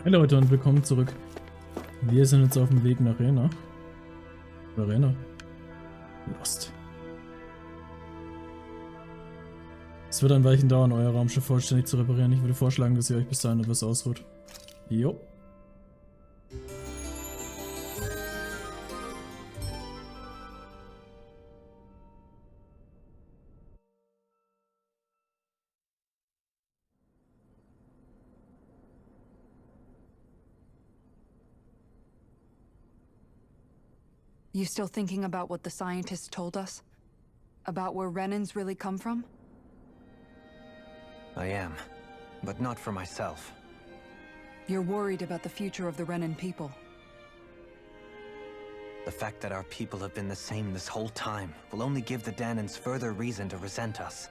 Hey Leute und willkommen zurück. Wir sind jetzt auf dem Weg nach Rena. Oder Rena? Lost. Es wird ein Weilchen dauern, euer Raumschiff vollständig zu reparieren. Ich würde vorschlagen, dass ihr euch bis dahin etwas ausruht. Jo. You still thinking about what the scientists told us? About where Renans really come from? I am, but not for myself. You're worried about the future of the Renan people. The fact that our people have been the same this whole time will only give the Danans further reason to resent us.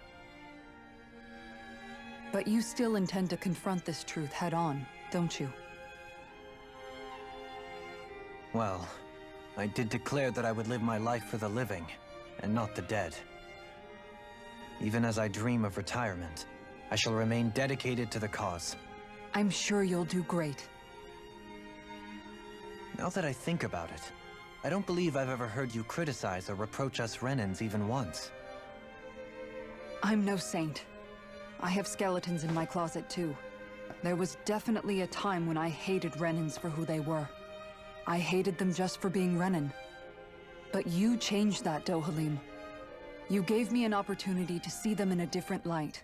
But you still intend to confront this truth head-on, don't you? Well, I did declare that I would live my life for the living, and not the dead. Even as I dream of retirement, I shall remain dedicated to the cause. I'm sure you'll do great. Now that I think about it, I don't believe I've ever heard you criticize or reproach us Renans even once. I'm no saint. I have skeletons in my closet too. There was definitely a time when I hated Renans for who they were. I hated them just for being Renan. But you changed that, Dohalim. You gave me an opportunity to see them in a different light.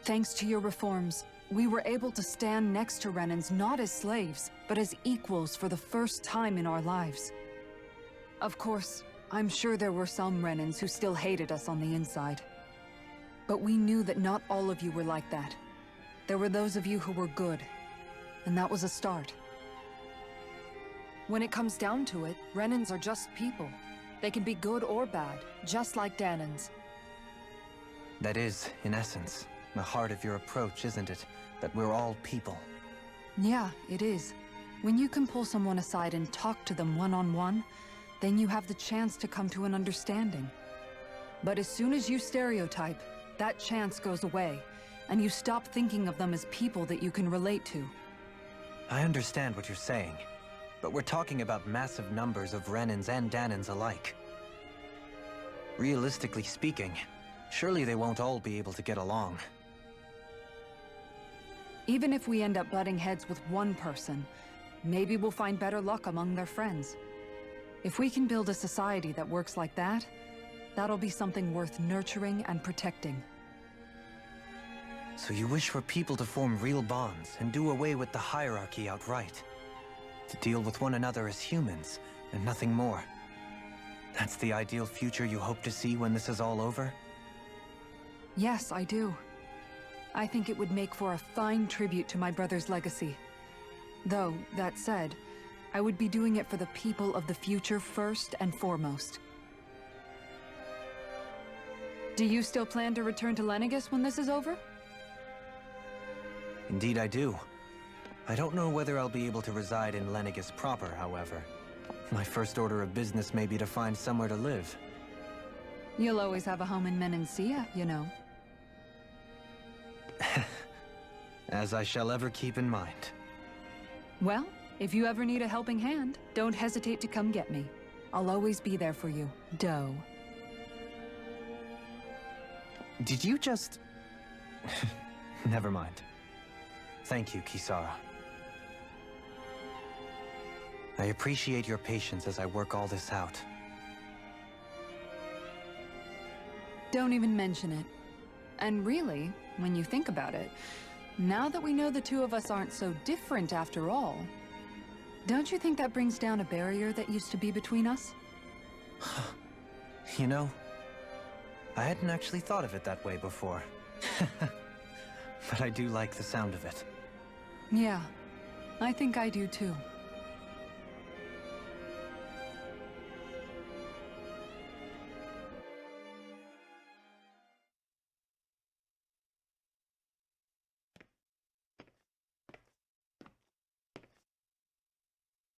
Thanks to your reforms, we were able to stand next to Renans not as slaves, but as equals for the first time in our lives. Of course, I'm sure there were some Renans who still hated us on the inside. But we knew that not all of you were like that. There were those of you who were good, and that was a start. When it comes down to it, Renans are just people. They can be good or bad, just like Danans. That is, in essence, the heart of your approach, isn't it? That we're all people. Yeah, it is. When you can pull someone aside and talk to them one-on-one, then you have the chance to come to an understanding. But as soon as you stereotype, that chance goes away, and you stop thinking of them as people that you can relate to. I understand what you're saying, but we're talking about massive numbers of Renans and Danans alike. Realistically speaking, surely they won't all be able to get along. Even if we end up butting heads with one person, maybe we'll find better luck among their friends. If we can build a society that works like that, that'll be something worth nurturing and protecting. So you wish for people to form real bonds and do away with the hierarchy outright? To deal with one another as humans, and nothing more. That's the ideal future you hope to see when this is all over? Yes, I do. I think it would make for a fine tribute to my brother's legacy. Though, that said, I would be doing it for the people of the future first and foremost. Do you still plan to return to Lenegis when this is over? Indeed I do. I don't know whether I'll be able to reside in Lenegis proper, however. My first order of business may be to find somewhere to live. You'll always have a home in Menancia, you know. As I shall ever keep in mind. Well, if you ever need a helping hand, don't hesitate to come get me. I'll always be there for you, Doe. Did you just... Never mind. Thank you, Kisara. I appreciate your patience as I work all this out. Don't even mention it. And really, when you think about it, now that we know the two of us aren't so different after all, don't you think that brings down a barrier that used to be between us? You know, I hadn't actually thought of it that way before. But I do like the sound of it. Yeah, I think I do too.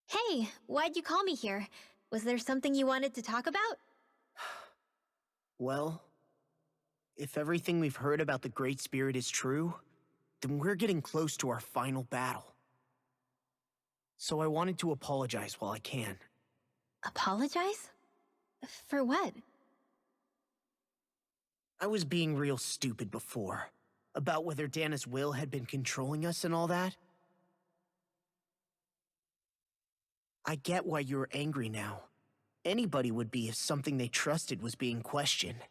Hey, why'd you call me here? Was there something you wanted to talk about? Well, if everything we've heard about the Great Spirit is true, then we're getting close to our final battle. So I wanted to apologize while I can. Apologize? For what? I was being real stupid before. About whether Dana's will had been controlling us and all that. I get why you're angry now. Anybody would be if something they trusted was being questioned.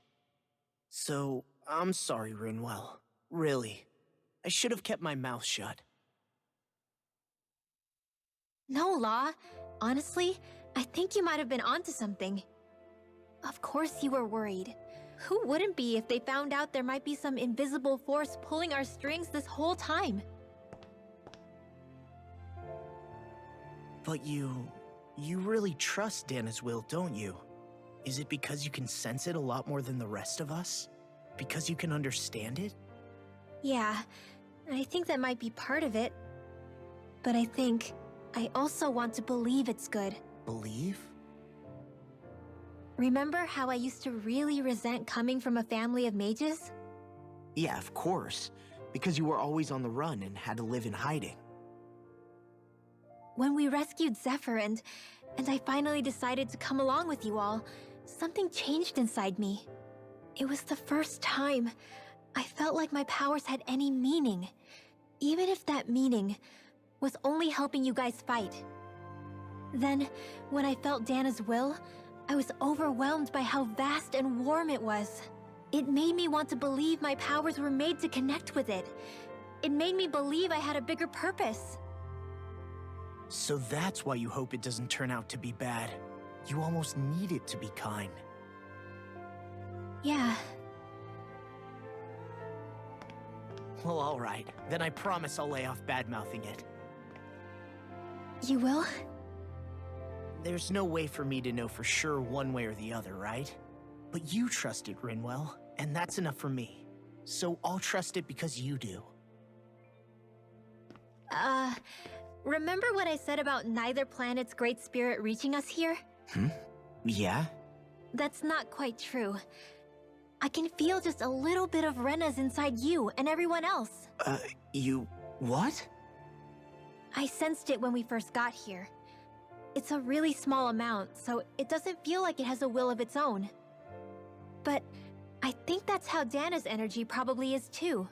So, I'm sorry, Rinwell. Really. I should have kept my mouth shut. No, Law. Honestly, I think you might have been onto something. Of course you were worried. Who wouldn't be if they found out there might be some invisible force pulling our strings this whole time? But you really trust Dana's will, don't you? Is it because you can sense it a lot more than the rest of us? Because you can understand it? Yeah, I think that might be part of it. But I think I also want to believe it's good. Believe? Remember how I used to really resent coming from a family of mages? Yeah, of course. Because you were always on the run and had to live in hiding. When we rescued Zephyr and I finally decided to come along with you all, something changed inside me. It was the first time I felt like my powers had any meaning, even if that meaning was only helping you guys fight. Then, when I felt Dana's will, I was overwhelmed by how vast and warm it was. It made me want to believe my powers were made to connect with it. It made me believe I had a bigger purpose. So that's why you hope it doesn't turn out to be bad. You almost need it to be kind. Yeah. Well, alright. Then I promise I'll lay off bad-mouthing it. You will? There's no way for me to know for sure one way or the other, right? But you trust it, Rinwell, and that's enough for me. So I'll trust it because you do. Remember what I said about neither planet's great spirit reaching us here? Yeah? That's not quite true. I can feel just a little bit of Rena's inside you and everyone else. You... what? I sensed it when we first got here. It's a really small amount, so it doesn't feel like it has a will of its own. But I think that's how Dana's energy probably is too.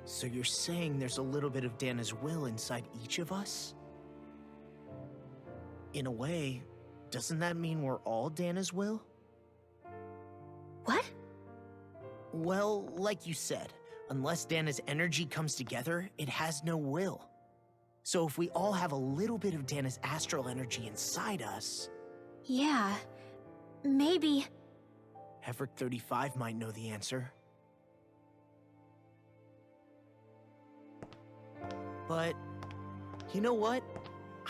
So you're saying there's a little bit of Dana's will inside each of us? In a way, doesn't that mean we're all Dana's will? What? Well, like you said, unless Dana's energy comes together, it has no will. So if we all have a little bit of Dana's astral energy inside us... Yeah, maybe... Hefric 35 might know the answer. But, you know what?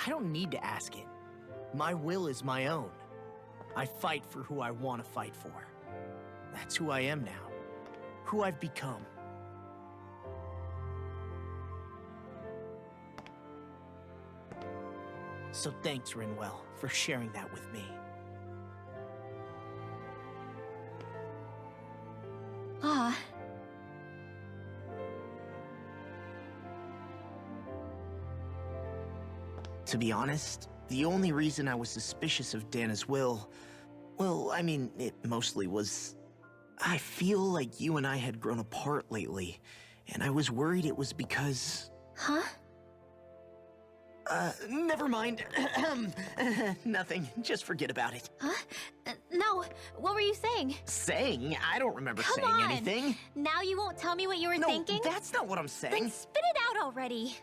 I don't need to ask it. My will is my own. I fight for who I want to fight for. That's who I am now. Who I've become. So thanks, Rinwell, for sharing that with me. Ah. To be honest, the only reason I was suspicious of Dana's will, well, I mean, it mostly was... I feel like you and I had grown apart lately, and I was worried it was because... Huh? Never mind. Nothing. Just forget about it. Huh? No, what were you saying? Saying? I don't remember Come saying on. anything. Now you won't tell me what you were No, thinking? that's not what I'm saying. Then spit it out already.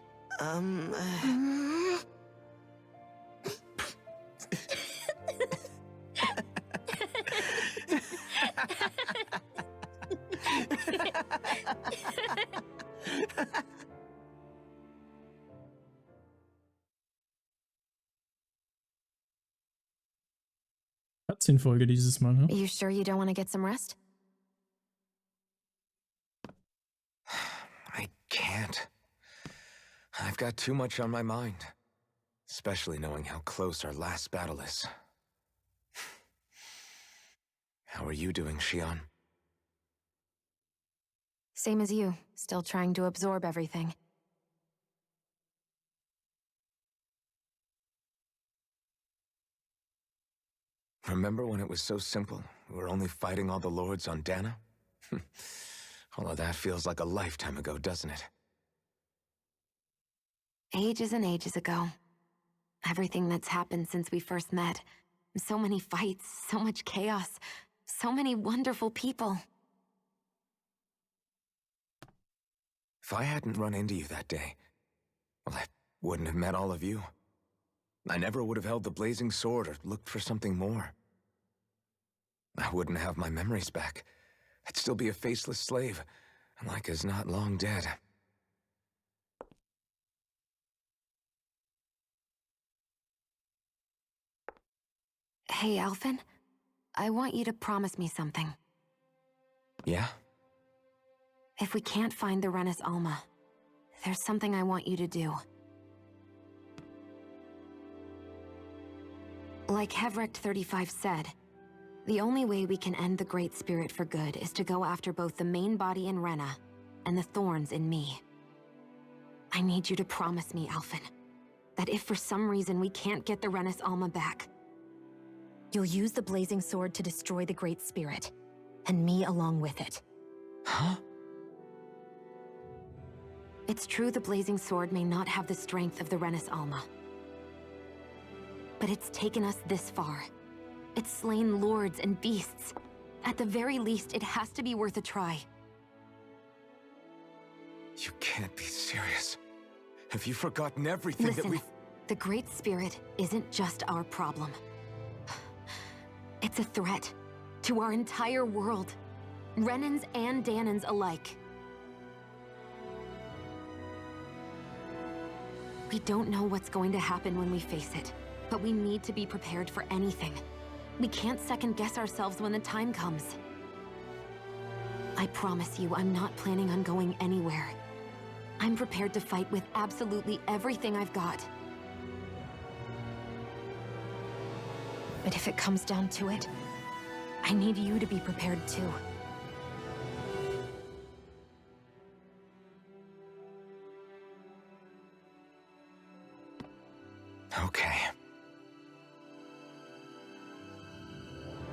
Cutscene-Folge dieses Mal, ne? You sure you don't want to get some rest? I can't. I've got too much on my mind. Especially knowing how close our last battle is. How are you doing, Xion? Same as you, still trying to absorb everything. Remember when it was so simple? We were only fighting all the lords on Dana? All of that feels like a lifetime ago, doesn't it? Ages and ages ago. Everything that's happened since we first met. So many fights, so much chaos, so many wonderful people. If I hadn't run into you that day, well, I wouldn't have met all of you. I never would have held the blazing sword or looked for something more. I wouldn't have my memories back. I'd still be a faceless slave, like as not long dead. Hey, Alphen. I want you to promise me something. Yeah? If we can't find the Rena's Alma, there's something I want you to do. Like Hevrect 35 said, the only way we can end the Great Spirit for good is to go after both the main body in Rena and the thorns in me. I need you to promise me, Alphen, that if for some reason we can't get the Rena's Alma back, you'll use the blazing sword to destroy the Great Spirit, and me along with it. Huh? It's true the blazing sword may not have the strength of the Rena's Alma, but it's taken us this far. It's slain lords and beasts. At the very least, it has to be worth a try. You can't be serious. Have you forgotten everything Listen, that we've... the Great Spirit isn't just our problem. It's a threat to our entire world. Renans and Danans alike. We don't know what's going to happen when we face it, but we need to be prepared for anything. We can't second-guess ourselves when the time comes. I promise you, I'm not planning on going anywhere. I'm prepared to fight with absolutely everything I've got. But if it comes down to it, I need you to be prepared too. Okay.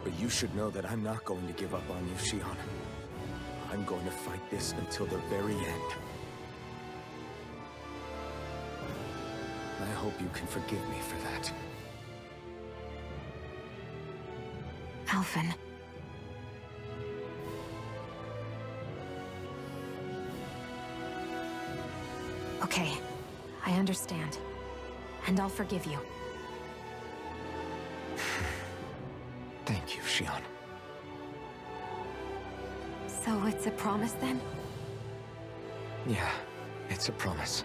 But you should know that I'm not going to give up on you, Shion. I'm going to fight this until the very end. I hope you can forgive me for that. Alphen. Okay, I understand. And I'll forgive you. Thank you, Shion. So it's a promise then? Yeah, it's a promise.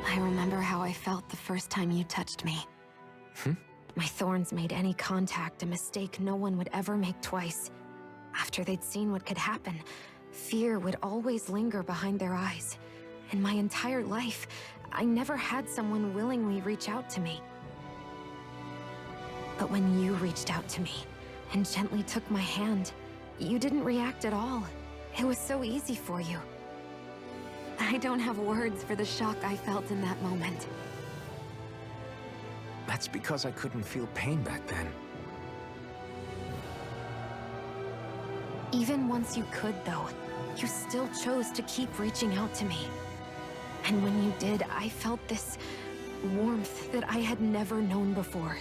I remember how I felt the first time you touched me. Hmm? My thorns made any contact a mistake no one would ever make twice. After they'd seen what could happen, fear would always linger behind their eyes. In my entire life, I never had someone willingly reach out to me. But when you reached out to me and gently took my hand, you didn't react at all. It was so easy for you. I don't have words for the shock I felt in that moment. That's because I couldn't feel pain back then. Even once you could, though, you still chose to keep reaching out to me. And when you did, I felt this warmth that I had never known before.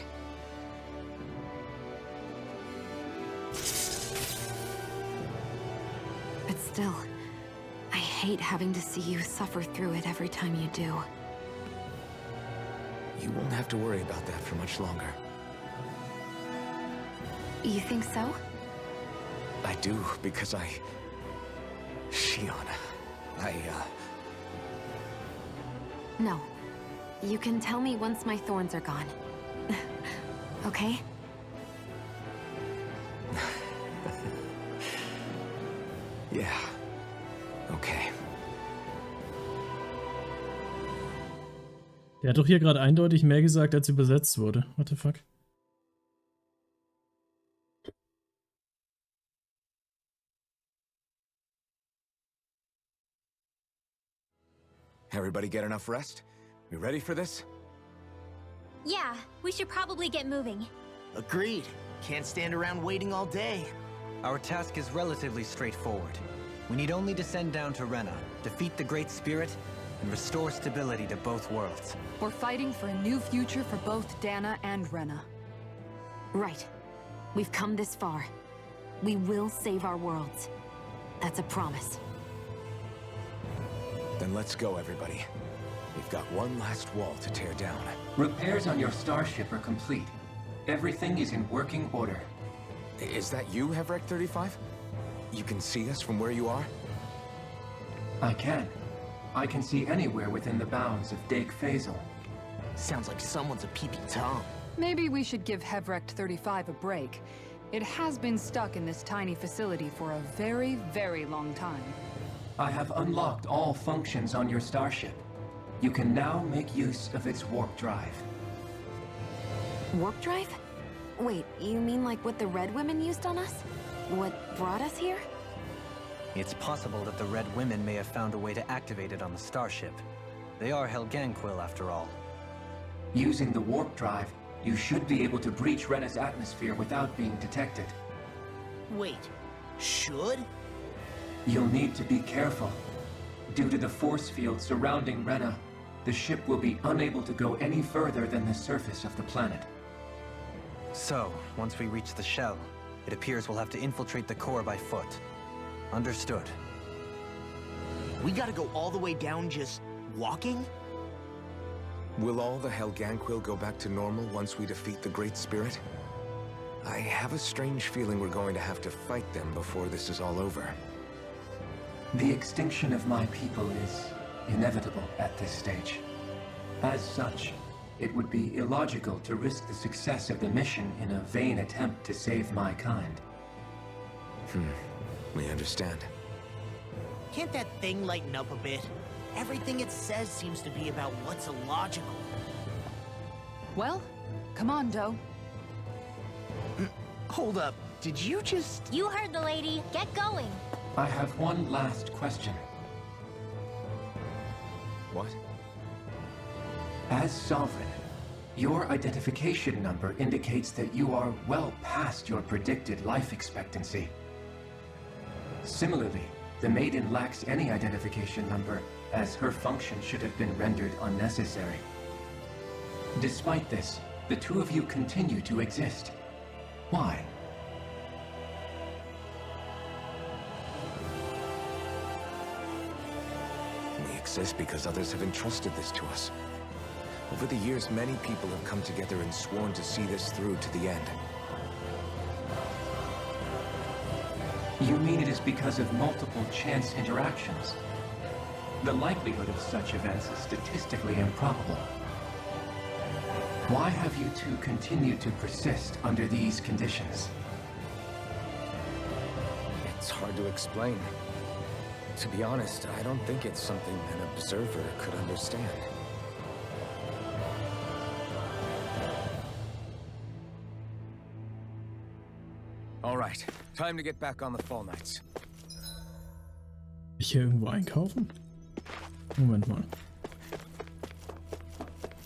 But still, I hate having to see you suffer through it every time you do. You won't have to worry about that for much longer. You think so? I do, because Shion, No. You can tell me once my thorns are gone. Okay? Yeah. Okay. Der hat doch hier gerade eindeutig mehr gesagt, als übersetzt wurde. What the fuck? Everybody get enough rest? We ready for this? Yeah, we should probably get moving. Agreed. Can't stand around waiting all day. Our task is relatively straightforward. We need only descend down to Rena, defeat the Great Spirit, and restore stability to both worlds. We're fighting for a new future for both Dana and Rena. Right. We've come this far. We will save our worlds. That's a promise. Then let's go, everybody. We've got one last wall to tear down. Repairs on your starship are complete. Everything is in working order. Is that you, Hevrek 35? You can see us from where you are? I can. I can see anywhere within the bounds of Dake Phasal. Sounds like someone's a peepee Tom. Maybe we should give Hevrek 35 a break. It has been stuck in this tiny facility for a very, very long time. I have unlocked all functions on your starship. You can now make use of its warp drive. Warp drive? Wait, you mean like what the Red Women used on us? What brought us here? It's possible that the Red Women may have found a way to activate it on the starship. They are Helganquil, after all. Using the warp drive, you should be able to breach Rena's atmosphere without being detected. Wait, should? You'll need to be careful. Due to the force field surrounding Rena, the ship will be unable to go any further than the surface of the planet. So, once we reach the shell, it appears we'll have to infiltrate the core by foot. Understood. We gotta go all the way down just walking? Will all the Helganquil go back to normal once we defeat the Great Spirit? I have a strange feeling we're going to have to fight them before this is all over. The extinction of my people is inevitable at this stage. As such, it would be illogical to risk the success of the mission in a vain attempt to save my kind. We understand. Can't that thing lighten up a bit? Everything it says seems to be about what's illogical. Well, come on, Doe. Hold up, did you just... You heard the lady. Get going. I have one last question. What? As Sovereign, your identification number indicates that you are well past your predicted life expectancy. Similarly, the Maiden lacks any identification number, as her function should have been rendered unnecessary. Despite this, the two of you continue to exist. Why? We exist because others have entrusted this to us. Over the years, many people have come together and sworn to see this through to the end. You mean it is because of multiple chance interactions? The likelihood of such events is statistically improbable. Why have you two continued to persist under these conditions? It's hard to explain. To be honest, I don't think it's something an observer could understand. All right, time to get back on the Fall Nights. Ich hier irgendwo einkaufen? Moment mal.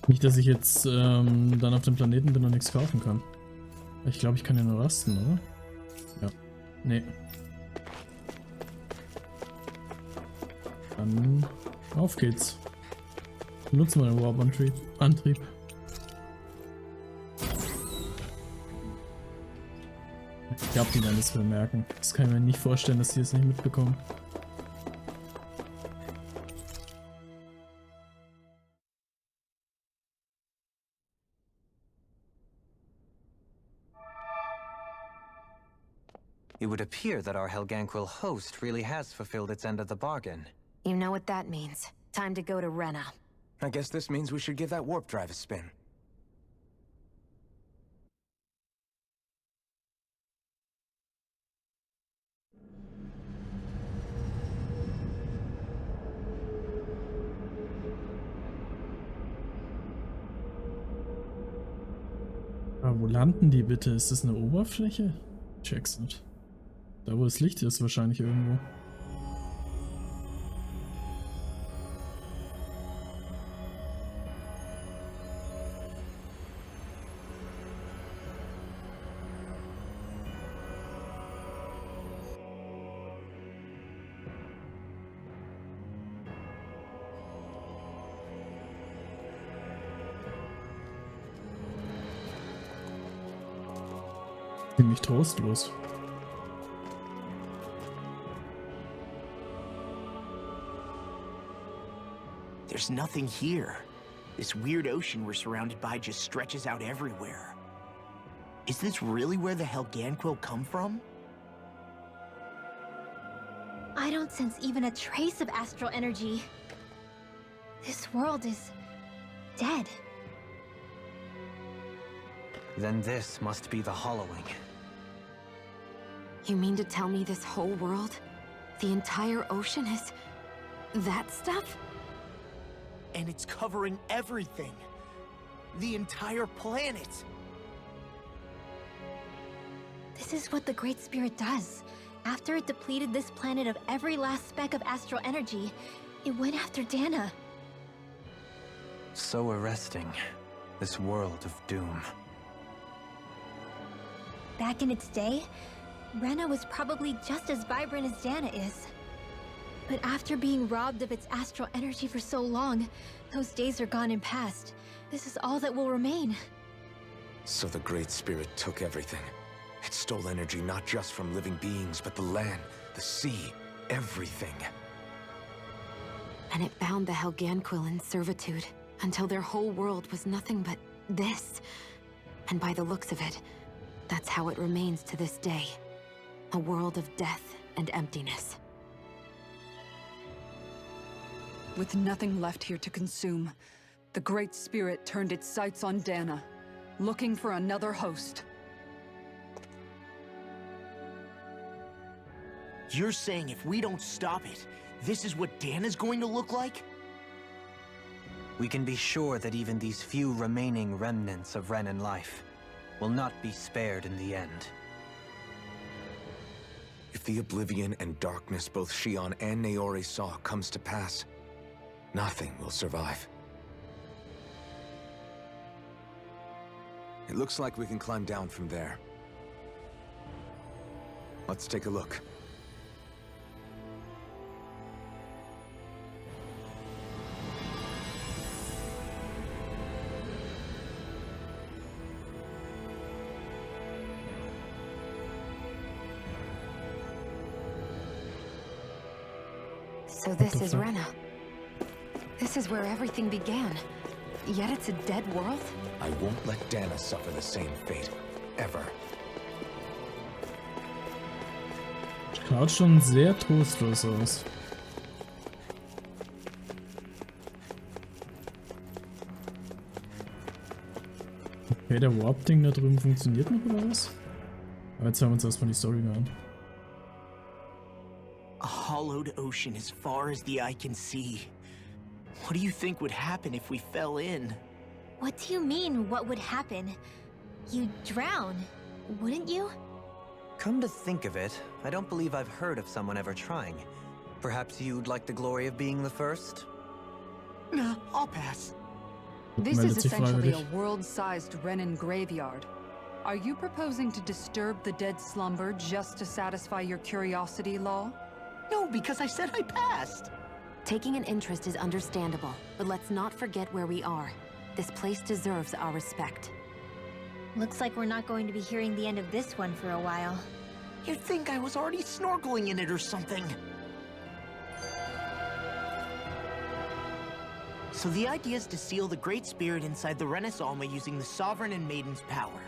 Nicht, dass ich jetzt dann auf dem Planeten bin und nichts kaufen kann. Ich glaube, ich kann ja nur rasten, oder? Ja. Nee. Dann auf geht's. Benutzen wir den Warp-Antrieb. Ich glaube, die werden das bemerken. Das kann ich mir nicht vorstellen, dass die es nicht mitbekommen. It would appear that our Helganquil host really has fulfilled its end of the bargain. You know what that means. Time to go to Rena. I guess this means we should give that warp drive a spin. Aber wo landen die bitte? Ist das eine Oberfläche? Check's nicht. Da wo das Licht ist, wahrscheinlich irgendwo. Ziemlich trostlos. There's nothing here. This weird ocean we're surrounded by just stretches out everywhere. Is this really where the Helganquil come from? I don't sense even a trace of astral energy. This world is dead. Then this must be the hollowing. You mean to tell me this whole world, the entire ocean is that stuff? And it's covering everything. The entire planet. This is what the Great Spirit does. After it depleted this planet of every last speck of astral energy, it went after Dana. So arresting. This world of doom. Back in its day, Rena was probably just as vibrant as Dana is. But after being robbed of its astral energy for so long, those days are gone and past. This is all that will remain. So the Great Spirit took everything. It stole energy not just from living beings, but the land, the sea, everything. And it bound the Helganquil in servitude until their whole world was nothing but this. And by the looks of it, that's how it remains to this day. A world of death and emptiness. With nothing left here to consume, the Great Spirit turned its sights on Dana, looking for another host. You're saying if we don't stop it, this is what Dana's going to look like? We can be sure that even these few remaining remnants of Renan life will not be spared in the end. If the oblivion and darkness both Shion and Naori saw comes to pass, nothing will survive. It looks like we can climb down from there. Let's take a look. So this is Rena. This is where everything began. Yet it's a dead world? I won't let Dana suffer the same fate. Ever. Schaut schon sehr trostlos aus. Okay, der Warp-Ding da drüben funktioniert noch, oder was? Aber jetzt hören wir uns erstmal die Story an. A hollowed ocean as far as the eye can see. What do you think would happen if we fell in? What do you mean, what would happen? You'd drown, wouldn't you? Come to think of it, I don't believe I've heard of someone ever trying. Perhaps you'd like the glory of being the first? Nah, I'll pass. This is Meldet sich essentially a freiwillig. world-sized Renan graveyard. Are you proposing to disturb the dead slumber just to satisfy your curiosity, Law? No, because I said I passed. Taking an interest is understandable, but let's not forget where we are. This place deserves our respect. Looks like we're not going to be hearing the end of this one for a while. You'd think I was already snorkeling in it or something. So the idea is to seal the Great Spirit inside the Rena's Alma using the Sovereign and Maiden's power.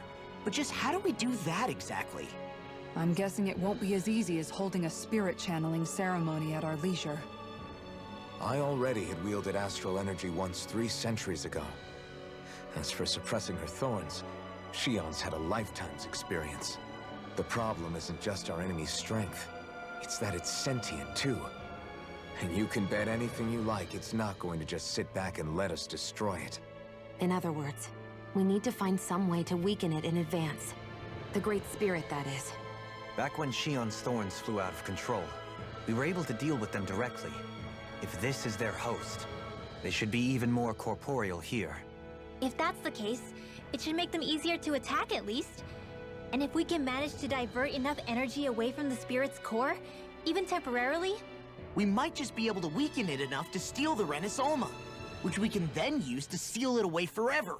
But just how do we do that exactly? I'm guessing it won't be as easy as holding a spirit channeling ceremony at our leisure. I already had wielded astral energy once 3 centuries ago. As for suppressing her thorns, Shion's had a lifetime's experience. The problem isn't just our enemy's strength, it's that it's sentient too. And you can bet anything you like it's not going to just sit back and let us destroy it. In other words, we need to find some way to weaken it in advance. The Great Spirit, that is. Back when Shion's thorns flew out of control, we were able to deal with them directly. If this is their host, they should be even more corporeal here. If that's the case, it should make them easier to attack at least. And if we can manage to divert enough energy away from the spirit's core, even temporarily, We might just be able to weaken it enough to steal the Rena's Alma, which we can then use to seal it away forever.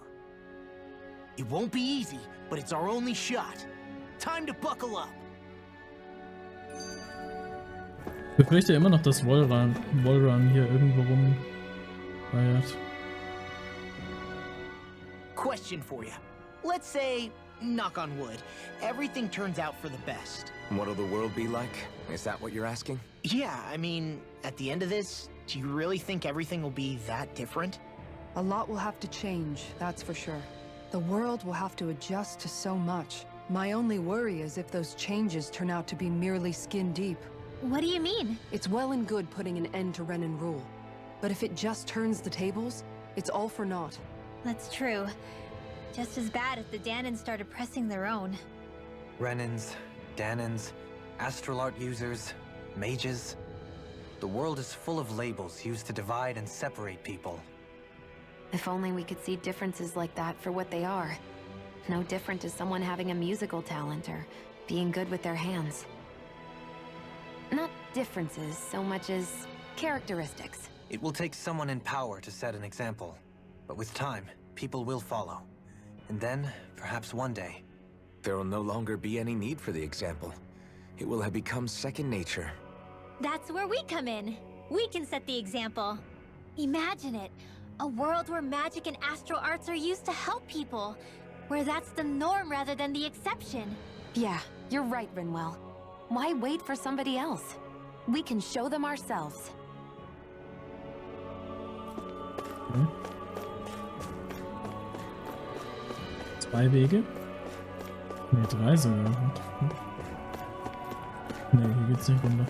It won't be easy, but it's our only shot. Time to buckle up. Ich befürchte immer noch, dass Wallrun hier irgendwo rumeiert. Question for you. Let's say, knock on wood, everything turns out for the best. What'll the world be like? Is that what you're asking? Yeah, I mean, at the end of this, do you really think everything will be that different? A lot will have to change, that's for sure. The world will have to adjust to so much. My only worry is if those changes turn out to be merely skin deep. What do you mean? It's well and good putting an end to Renan rule. But if it just turns the tables, it's all for naught. That's true. Just as bad if the Danans started pressing their own. Renans, Danans, astral art users, mages. The world is full of labels used to divide and separate people. If only we could see differences like that for what they are. No different to someone having a musical talent or being good with their hands. Not differences so much as characteristics. It will take someone in power to set an example. But with time, people will follow. And then, perhaps one day... There will no longer be any need for the example. It will have become second nature. That's where we come in. We can set the example. Imagine it. A world where magic and astral arts are used to help people. Where that's the norm rather than the exception. Yeah, you're right, Rinwell. Why wait for somebody else? We can show them ourselves. Okay. 2 Wege? Ne, 3 sogar. Ne, hier geht's nicht runter.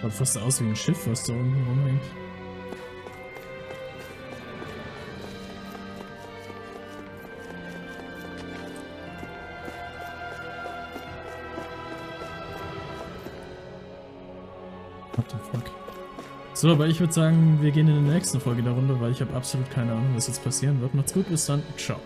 Sieht fast aus wie ein Schiff, was da unten rumhängt. What the fuck? So, aber ich würde sagen, wir gehen in der nächsten Folge der Runde, weil ich habe absolut keine Ahnung, was jetzt passieren wird. Macht's gut, bis dann. Ciao.